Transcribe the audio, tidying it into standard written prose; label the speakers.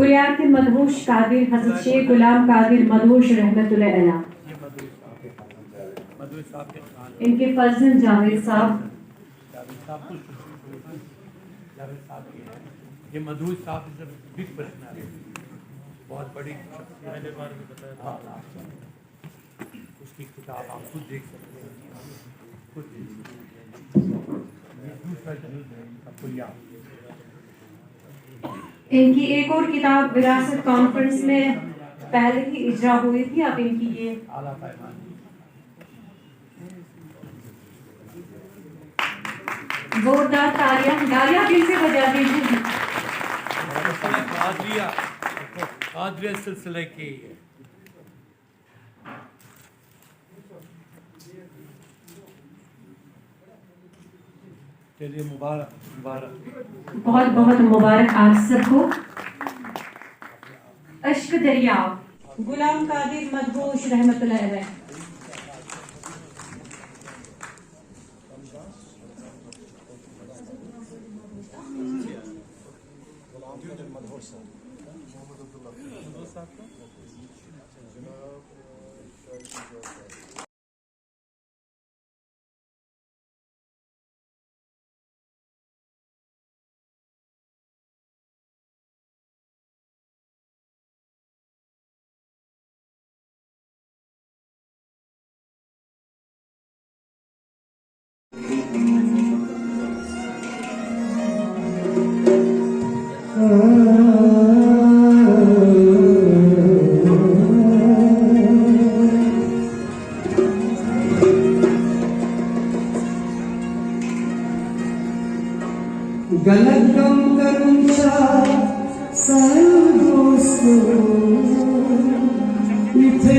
Speaker 1: कुरियात मदहोश कादिर हज़रत शेख गुलाम कादिर मदहोश रहमतुल्लाह अलैह। इनके फजल जावेद साहब
Speaker 2: ये मधुर साहब इज बिग पर्सनालिटी, बहुत बड़ी पहले बार भी बताया था। उसकी किताब आप खुद देख सकते हैं, खुद दूसरा जरूर है पुलिया।
Speaker 1: इनकी एक और किताब विरासत कॉन्फ्रेंस में पहले ही इजरा हुई थी, अब इनकी ये
Speaker 2: आला पैमाने
Speaker 1: जोरदार तालियां दिल से बजा दीजिए।
Speaker 2: कादरिया सिलसिले की चलिए मुबारक
Speaker 1: बहुत बहुत मुबारक आप सबको। अश्क दरिया गुलाम कादिर मदहोश रहमतुल्लाह अलैह।
Speaker 3: गलत कम करूँगा सारे दोस्तों इथे